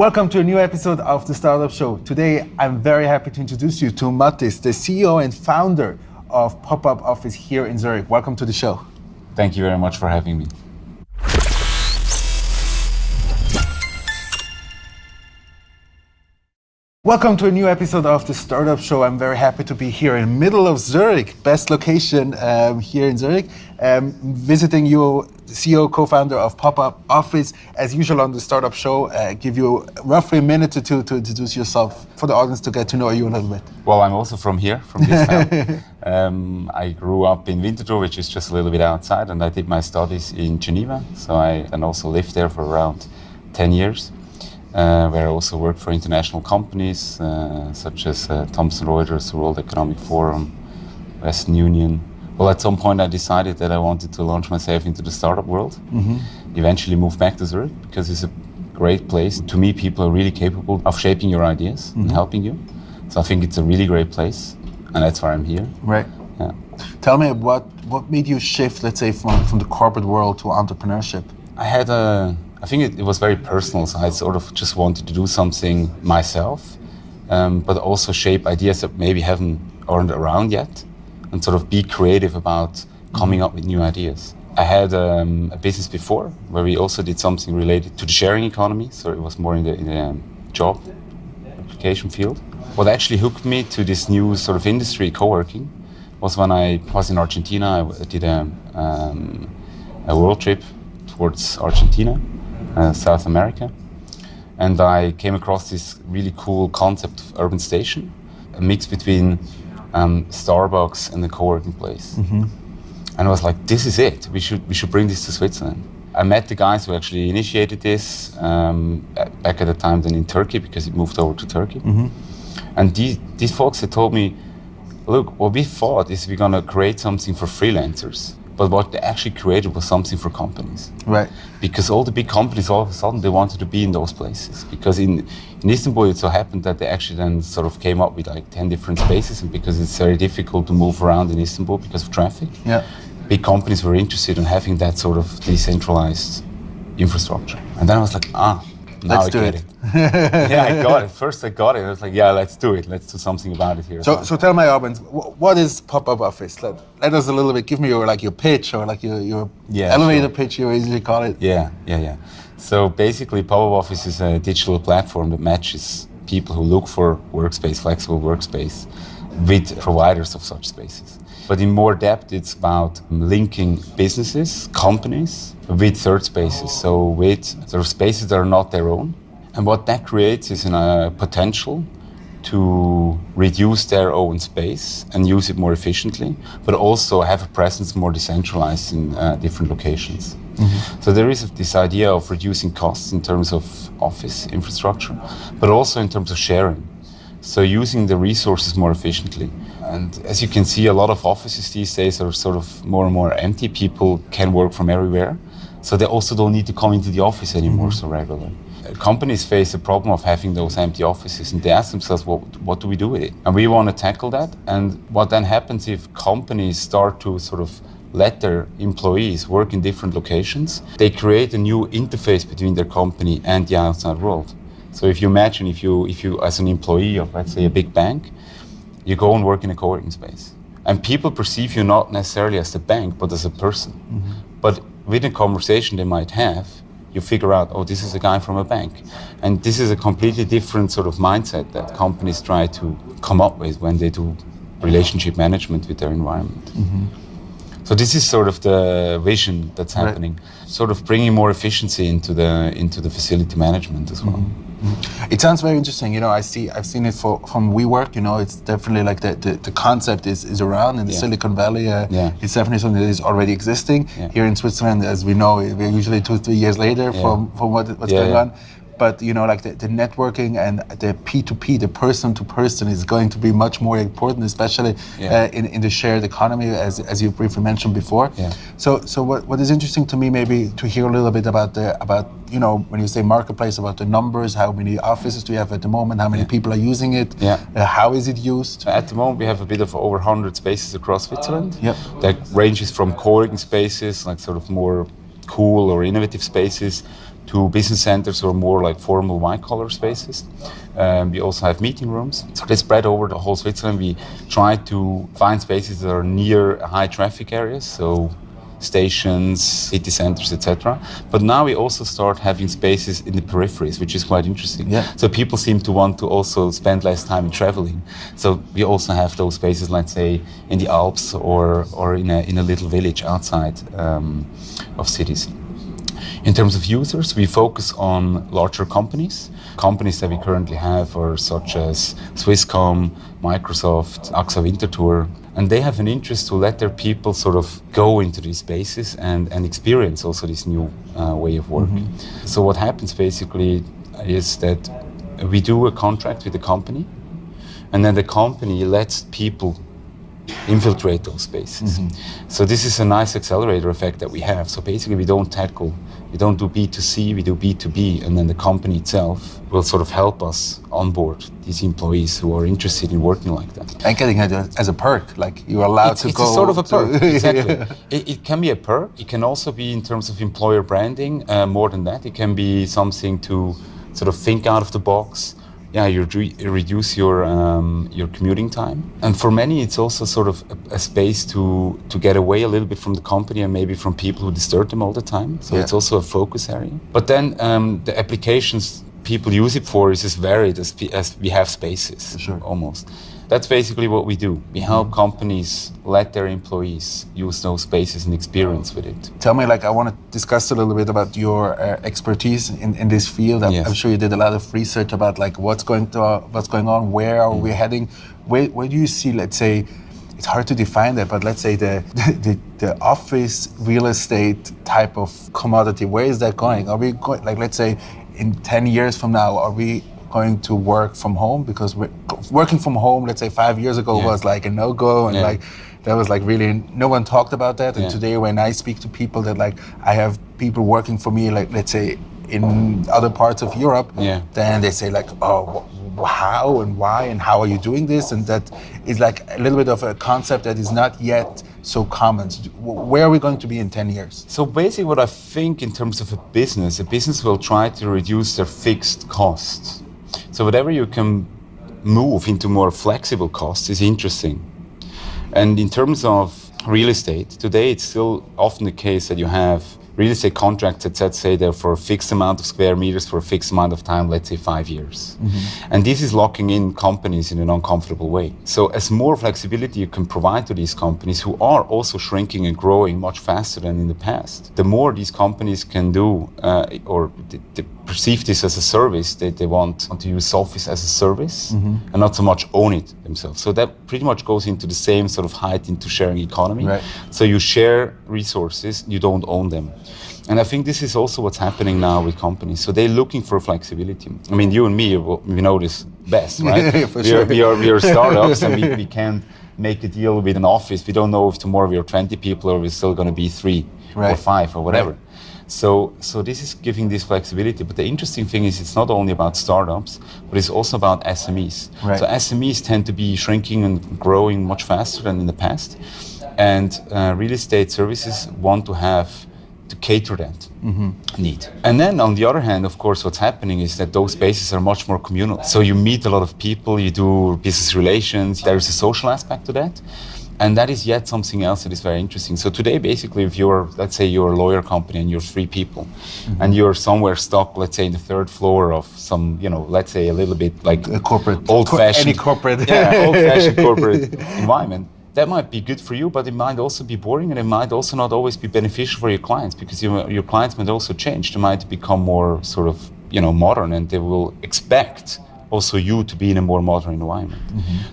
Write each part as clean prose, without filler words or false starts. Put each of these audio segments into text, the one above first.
Welcome to a new episode of the Startup Show. Today, I'm very happy to introduce you to Mathis, the CEO and founder of PopupOffice here in Zurich. Welcome to the show. Thank you very much for having me. Welcome to a new episode of the Startup Show. I'm very happy to be here in the middle of Zurich, best location here in Zurich. Visiting you, the CEO, co-founder of PopupOffice. As usual on the Startup Show, give you roughly a minute or two to introduce yourself for the audience to get to know you a little bit. Well, I'm also from here, from this town. I grew up in Winterthur, which is just a little bit outside, and I did my studies in Geneva. So I also lived there for around 10 years. Where I also worked for international companies such as Thomson Reuters, World Economic Forum, Western Union. Well, at some point I decided that I wanted to launch myself into the startup world. Eventually moved back to Zurich because it's a great place. To me, people are really capable of shaping your ideas and helping you. So I think it's a really great place, and that's why I'm here. Right. Yeah. Tell me what made you shift, let's say, from the corporate world to entrepreneurship? I think it was very personal, so I sort of just wanted to do something myself, but also shape ideas that maybe aren't around yet, and sort of be creative about coming up with new ideas. I had a business before where we also did something related to the sharing economy, so it was more in the job application field. What actually hooked me to this new sort of industry, coworking, was when I was in Argentina. I did a world trip towards Argentina. South America, and I came across this really cool concept of urban station, a mix between Starbucks and a co-working place. And I was like, this is it. We should bring this to Switzerland. I met the guys who actually initiated this back at the time then in Turkey, because it moved over to Turkey. And these folks had told me, look, what we thought is we're going to create something for freelancers. But what they actually created was something for companies. Right. Because all the big companies, all of a sudden, they wanted to be in those places. Because in Istanbul, it so happened that they actually then sort of came up with like 10 different spaces. And because it's very difficult to move around in Istanbul because of traffic, big companies were interested in having that sort of decentralized infrastructure. And then I was like, now I get it. Yeah, I got it. First I got it. I was like, yeah, let's do it. Let's do something about it here. So tell my audience, what is PopupOffice? Let us a little bit, give me your pitch, or like your elevator pitch, you usually call it. Yeah. So basically, PopupOffice is a digital platform that matches people who look for workspace, flexible workspace, with providers of such spaces. But in more depth, it's about linking businesses, companies, with third spaces, so with sort of spaces that are not their own. And what that creates is a potential to reduce their own space and use it more efficiently, but also have a presence more decentralized in different locations. So there is this idea of reducing costs in terms of office infrastructure, but also in terms of sharing. So using the resources more efficiently. And as you can see, a lot of offices these days are sort of more and more empty. People can work from everywhere. So they also don't need to come into the office anymore so regularly. Companies face the problem of having those empty offices, and they ask themselves, well, what do we do with it? And we want to tackle that. And what then happens if companies start to sort of let their employees work in different locations, they create a new interface between their company and the outside world. So if you imagine, if you as an employee of, let's say, a big bank, you go and work in a co-working space. And people perceive you not necessarily as the bank, but as a person. But with a conversation they might have, you figure out, oh, this is a guy from a bank. And this is a completely different sort of mindset that companies try to come up with when they do relationship management with their environment. So this is sort of the vision that's happening, sort of bringing more efficiency into the facility management as well. It sounds very interesting. I've seen it from WeWork. It's definitely like the concept is around in the Silicon Valley. It's definitely something that is already existing here in Switzerland. As we know, we're usually 2-3 years later from what's going on. But like the networking and the P2P, the person to person, is going to be much more important, especially in the shared economy, as you briefly mentioned before. So what is interesting to me, maybe to hear a little bit about when you say marketplace, about the numbers, how many offices do you have at the moment, how many people are using it, how is it used? At the moment we have a bit of over 100 spaces across Switzerland. That ranges from co-working spaces, like sort of more cool or innovative spaces, to business centers or more like formal white-collar spaces. We also have meeting rooms. So they spread over the whole Switzerland. We try to find spaces that are near high traffic areas, so stations, city centers, etc. But now we also start having spaces in the peripheries, which is quite interesting. Yeah. So people seem to want to also spend less time traveling. So we also have those spaces, let's say, in the Alps or in a little village outside of cities. In terms of users, we focus on larger companies. Companies that we currently have are such as Swisscom, Microsoft, AXA Winterthur, and they have an interest to let their people sort of go into these spaces and experience also this new way of work. Mm-hmm. So what happens basically is that we do a contract with the company, and then the company lets people infiltrate those spaces. Mm-hmm. So this is a nice accelerator effect that we have. So basically we don't do B2C, we do B2B, and then the company itself will sort of help us onboard these employees who are interested in working like that. And getting it as a perk, like you're allowed to go. It's a sort of a perk, exactly. It can be a perk. It can also be in terms of employer branding, more than that. It can be something to sort of think out of the box. Yeah, you reduce your commuting time, and for many it's also sort of a space to get away a little bit from the company and maybe from people who disturb them all the time. So It's also a focus area. But then the applications people use it for is as varied as we have spaces. Sure. Almost. That's basically what we do. We help companies let their employees use those spaces and experience with it. Tell me, I want to discuss a little bit about your expertise in this field. Yes. I'm sure you did a lot of research about what's going on, where are we heading, where do you see, let's say, it's hard to define that, but let's say the office real estate type of commodity, where is that going? Are we going, let's say, in 10 years from now, are we going to work from home? Because working from home, let's say 5 years ago, was like a no-go, and that was really, no one talked about that. And today when I speak to people that I have people working for me, let's say in other parts of Europe, then they say oh, how and why and how are you doing this? And that is a little bit of a concept that is not yet so common. So where are we going to be in 10 years? So basically what I think in terms of a business will try to reduce their fixed costs. So whatever you can move into more flexible costs is interesting. And in terms of real estate, today it's still often the case that you have real estate contracts that, let's say, they're for a fixed amount of square meters for a fixed amount of time, let's say 5 years. Mm-hmm. And this is locking in companies in an uncomfortable way. So as more flexibility you can provide to these companies who are also shrinking and growing much faster than in the past, the more these companies can do or they perceive this as a service, they want to use office as a service and not so much own it themselves. So that pretty much goes into the same sort of height into sharing economy. Right. So you share resources, you don't own them. And I think this is also what's happening now with companies. So they're looking for flexibility. I mean, you and me, we know this best, right? For sure. We are startups and we can't make a deal with an office. We don't know if tomorrow we are 20 people or we're still going to be 3 or 5 or whatever. Right. So this is giving this flexibility. But the interesting thing is it's not only about startups, but it's also about SMEs. Right. So SMEs tend to be shrinking and growing much faster than in the past. And real estate services want to cater that need. And then on the other hand, of course, what's happening is that those spaces are much more communal. So you meet a lot of people, you do business relations, there's a social aspect to that. And that is yet something else that is very interesting. So today, basically, if let's say you're a lawyer company and you're 3 people and you're somewhere stuck, let's say in the 3rd floor of some, let's say a little bit like a corporate, old-fashioned, any corporate, old-fashioned corporate environment. That might be good for you, but it might also be boring, and it might also not always be beneficial for your clients, because your clients might also change. They might become more sort of, modern, and they will expect also you to be in a more modern environment.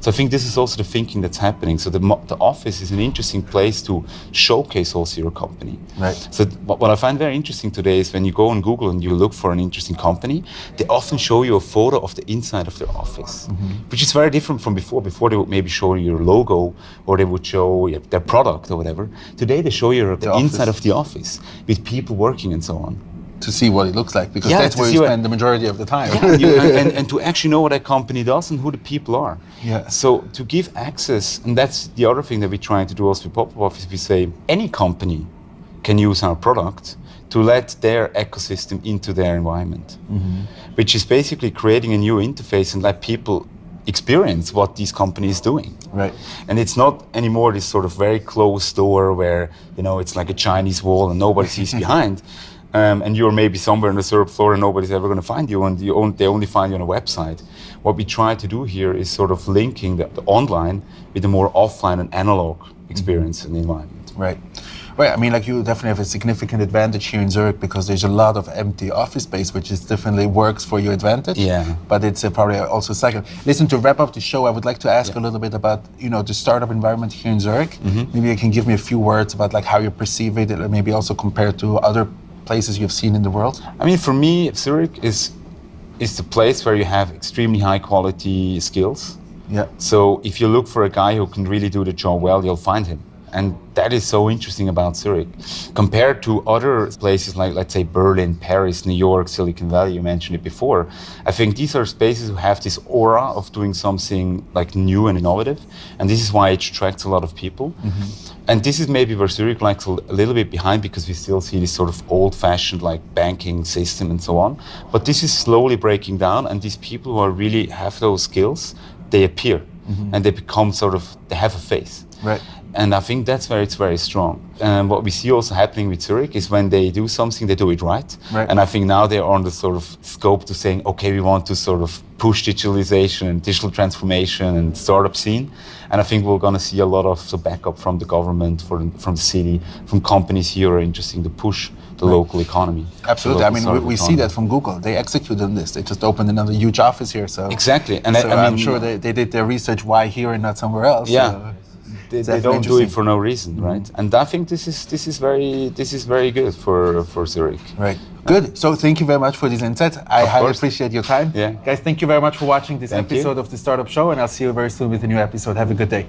So I think this is also the thinking that's happening. So the office is an interesting place to showcase also your company. Right. So what I find very interesting today is when you go on Google and you look for an interesting company, they often show you a photo of the inside of their office, which is very different from before. Before they would maybe show you your logo or they would show their product or whatever. Today they show you the inside of the office with people working and so on. To see what it looks like, because that's where you spend the majority of the time. And to actually know what a company does and who the people are. Yeah. So to give access, and that's the other thing that we're trying to do also with PopupOffice, we say any company can use our product to let their ecosystem into their environment, which is basically creating a new interface and let people experience what these companies doing. Right. And it's not anymore this sort of very closed door where, it's like a Chinese wall and nobody sees behind. And you're maybe somewhere on the third floor and nobody's ever going to find you, and they only find you on a website. What we try to do here is sort of linking the online with a more offline and analog experience in the environment. Right. Right, I mean, like you definitely have a significant advantage here in Zurich because there's a lot of empty office space, which is definitely works for your advantage. Yeah. But it's probably also a cycle. Listen, to wrap up the show, I would like to ask a little bit about, the startup environment here in Zurich. Maybe you can give me a few words about like how you perceive it, maybe also compared to other places you've seen in the world. I mean, for me, Zurich is the place where you have extremely high quality skills. Yeah. So if you look for a guy who can really do the job well, you'll find him. And that is so interesting about Zurich. Compared to other places like, let's say, Berlin, Paris, New York, Silicon Valley, you mentioned it before, I think these are spaces who have this aura of doing something like new and innovative. And this is why it attracts a lot of people. And this is maybe where Zurich lags a little bit behind because we still see this sort of old-fashioned like banking system and so on. But this is slowly breaking down, and these people who are really have those skills, they appear and they become they have a face. Right. And I think that's where it's very strong. And what we see also happening with Zurich is when they do something, they do it right. And I think now they're on the sort of scope to saying, okay, we want to sort of push digitalization and digital transformation and startup scene. And I think we're going to see a lot of backup from the government, from the city, from companies here who are interested to push the local economy. Absolutely. I mean, we see that from Google. They execute on this. They just opened another huge office here. So exactly. And so I'm sure they did their research why here and not somewhere else. Yeah. So. They don't do it for no reason, right? And I think this is very good for Zurich. Right. Good. So thank you very much for this insight. I highly appreciate your time. Yeah. Guys, thank you very much for watching this episode of the Startup Show, and I'll see you very soon with a new episode. Have a good day.